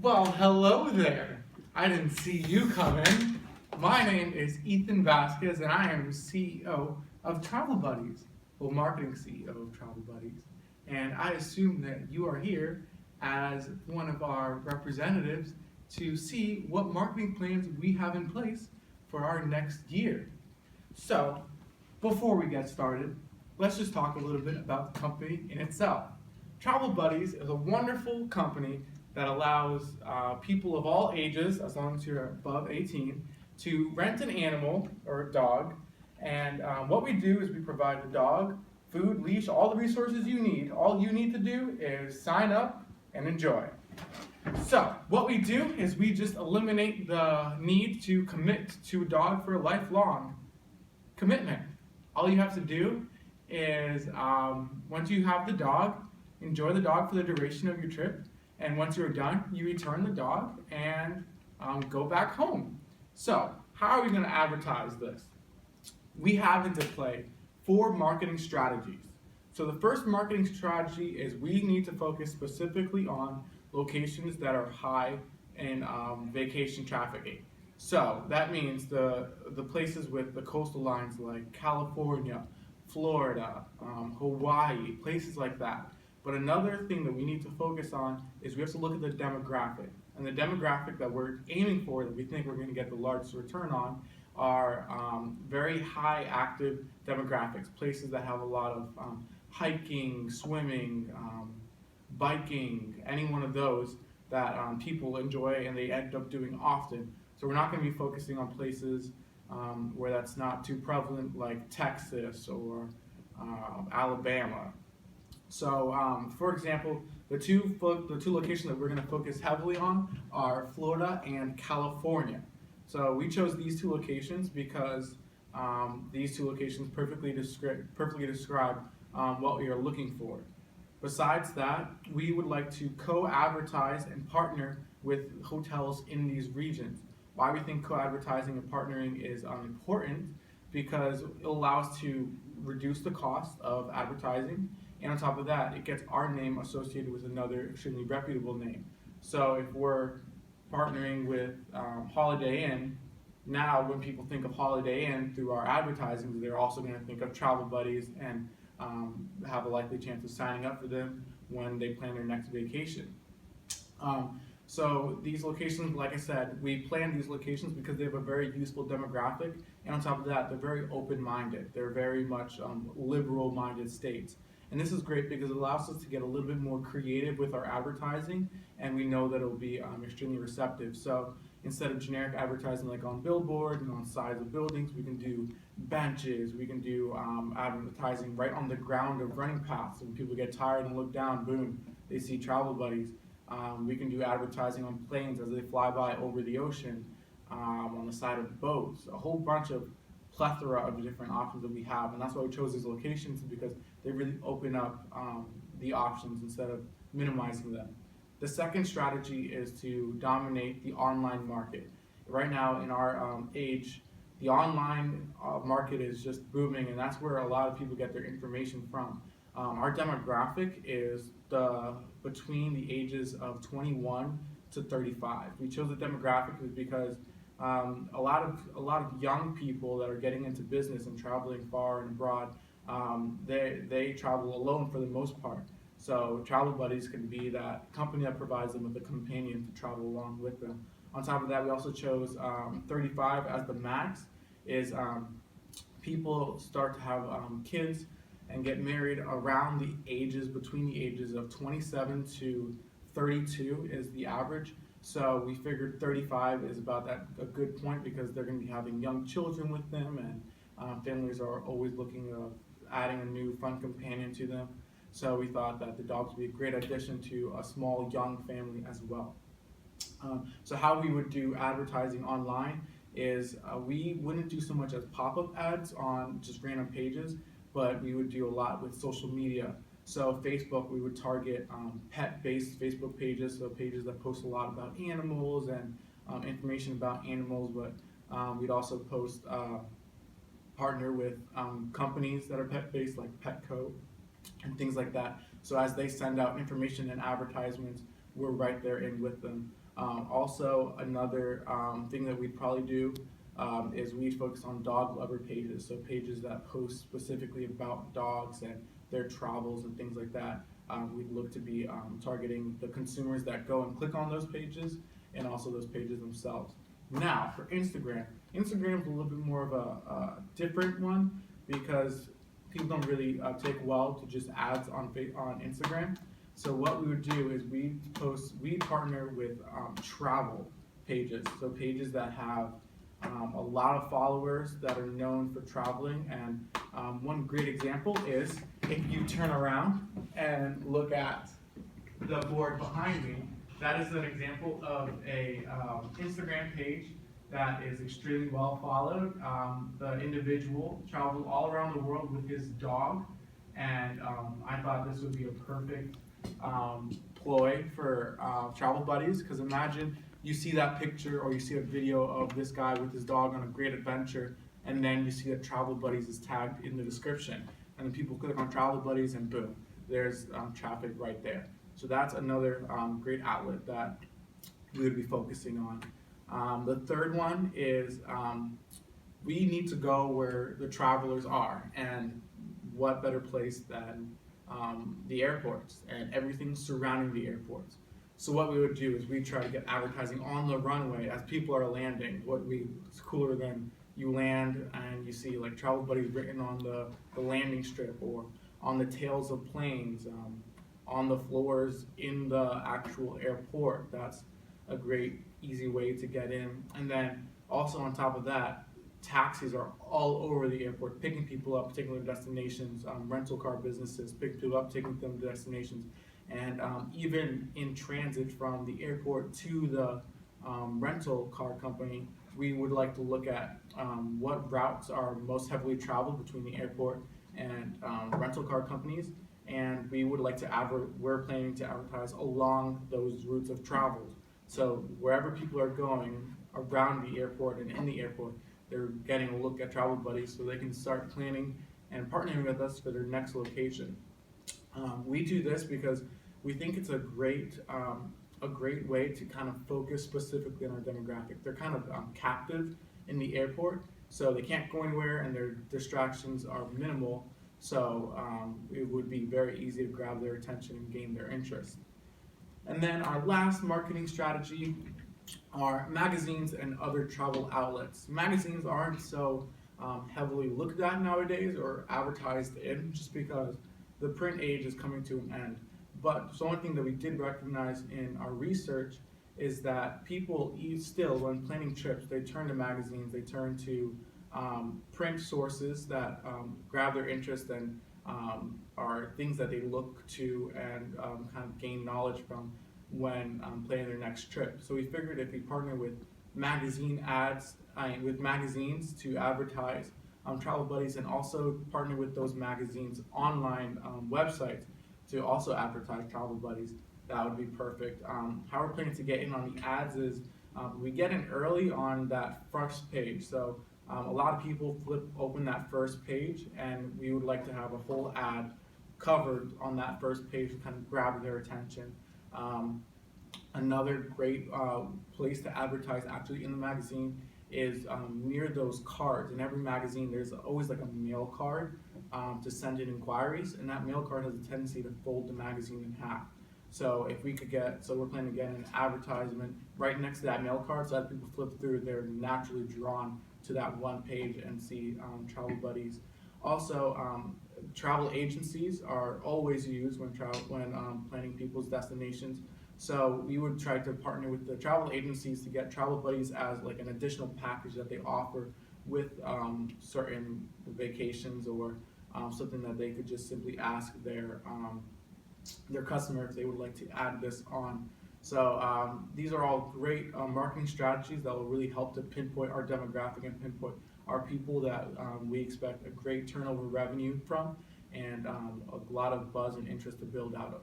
Well, hello there. I didn't see you coming. My name is Ethan Vasquez, and I am CEO of Travel Buddies, well, marketing CEO of Travel Buddies. And I assume that you are here as one of our representatives to see what marketing plans we have in place for our next year. So, before we get started, let's just talk a little bit about the company in itself. Travel Buddies is a wonderful company that allows people of all ages, as long as you're above 18, to rent an animal or a dog. And what we do is we provide the dog, food, leash, all the resources you need. All you need to do is sign up and enjoy. So, what we do is we just eliminate the need to commit to a dog for a lifelong commitment. All you have to do is once you have the dog, enjoy the dog for the duration of your trip, and once you're done, you return the dog and go back home. So, how are we going to advertise this? We have into play 4 marketing strategies. So the first marketing strategy is we need to focus specifically on locations that are high in vacation trafficking. So that means the places with the coastal lines like California, Florida, Hawaii, places like that. But another thing that we need to focus on is we have to look at the demographic. And the demographic that we're aiming for, that we think we're going to get the largest return on, are very high active demographics, places that have a lot of hiking, swimming, biking, any one of those that people enjoy and they end up doing often. So we're not going to be focusing on places where that's not too prevalent, like Texas or Alabama. So, for example, the two locations that we're going to focus heavily on are Florida and California. So we chose these 2 locations because these 2 locations perfectly describe what we are looking for. Besides that, we would like to co-advertise and partner with hotels in these regions. Why we think co-advertising and partnering is important, because it allows us to reduce the cost of advertising, and on top of that, it gets our name associated with another extremely reputable name. So if we're partnering with Holiday Inn, now when people think of Holiday Inn through our advertising, they're also going to think of Travel Buddies and have a likely chance of signing up for them when they plan their next vacation. So these locations, like I said, we plan these locations because they have a very useful demographic, and on top of that, they're very open-minded. They're very much liberal-minded states. And this is great because it allows us to get a little bit more creative with our advertising, and we know that it will be extremely receptive. So instead of generic advertising like on billboard and on sides of buildings, we can do benches, we can do advertising right on the ground of running paths. So when people get tired and look down, boom, they see Travel Buddies. We can do advertising on planes as they fly by over the ocean, on the side of boats, a whole bunch of plethora of different options that we have, and that's why we chose these locations, because they really open up the options instead of minimizing them. The second strategy is to dominate the online market. Right now in our age, the online market is just booming, and that's where a lot of people get their information from. Our demographic is between the ages of 21 to 35. We chose the demographic because a lot of young people that are getting into business and traveling far and abroad, they travel alone for the most part. So Travel Buddies can be that company that provides them with a companion to travel along with them. On top of that, we also chose 35 as the max. Is people start to have kids and get married around the ages, between the ages of 27 to 32 is the average. So we figured 35 is about a good point, because they're going to be having young children with them, and families are always looking at adding a new fun companion to them. So we thought that the dogs would be a great addition to a small young family as well. So how we would do advertising online is we wouldn't do so much as pop-up ads on just random pages, but we would do a lot with social media. So Facebook, we would target pet-based Facebook pages, so pages that post a lot about animals and information about animals, but we'd also post, partner with companies that are pet-based like Petco and things like that. So as they send out information and advertisements, we're right there in with them. Also, another thing that we'd probably do is we focus on dog lover pages, so pages that post specifically about dogs and their travels and things like that. We'd look to be targeting the consumers that go and click on those pages and also those pages themselves. Now, for Instagram, Instagram's a little bit more of a different one because people don't really take well to just ads on Instagram. So what we would do is we partner with travel pages, so pages that have a lot of followers that are known for traveling. And one great example is if you turn around and look at the board behind me, that is an example of a Instagram page that is extremely well followed. The individual traveled all around the world with his dog, and I thought this would be a perfect ploy for travel buddies, because imagine you see that picture or you see a video of this guy with his dog on a great adventure, and then you see that Travel Buddies is tagged in the description, and then people click on Travel Buddies and boom, there's traffic right there. So that's another great outlet that we would be focusing on. The third one is we need to go where the travelers are, and what better place than the airports and everything surrounding the airports. So what we would do is we try to get advertising on the runway as people are landing. It's cooler than you land and you see like Travel Buddies written on the landing strip or on the tails of planes, on the floors in the actual airport. That's a great easy way to get in. And then also on top of that, taxis are all over the airport, picking people up, taking them to destinations, rental car businesses, picking people up, taking them to destinations, and even in transit from the airport to the rental car company, we would like to look at what routes are most heavily traveled between the airport and rental car companies, and we're planning to advertise along those routes of travel. So wherever people are going around the airport and in the airport, they're getting a look at Travel Buddies so they can start planning and partnering with us for their next location. We do this because we think it's a great way to kind of focus specifically on our demographic. They're kind of captive in the airport, so they can't go anywhere and their distractions are minimal. So it would be very easy to grab their attention and gain their interest. And then our last marketing strategy are magazines and other travel outlets. Magazines aren't so heavily looked at nowadays or advertised in, just because the print age is coming to an end. But the only thing that we did recognize in our research is that people still, when planning trips, they turn to magazines, they turn to print sources that grab their interest and are things that they look to and kind of gain knowledge from when planning their next trip. So we figured if we partner with with magazines to advertise Travel Buddies, and also partner with those magazines' online websites to also advertise Travel Buddies, that would be perfect. How we're planning to get in on the ads is we get in early on that first page. So a lot of people flip open that first page, and we would like to have a whole ad covered on that first page to kind of grab their attention. Another great place to advertise actually in the magazine is near those cards. In every magazine, there's always like a mail card to send in inquiries, and that mail card has a tendency to fold the magazine in half. So if we could we're planning to get an advertisement right next to that mail card, so that people flip through, they're naturally drawn to that one page and see Travel Buddies. Also, travel agencies are always used when planning people's destinations. So we would try to partner with the travel agencies to get Travel Buddies as like an additional package that they offer with certain vacations, or something that they could just simply ask their customer if they would like to add this on. So these are all great marketing strategies that will really help to pinpoint our demographic and pinpoint our people that we expect a great turnover revenue from, and a lot of buzz and interest to build out of.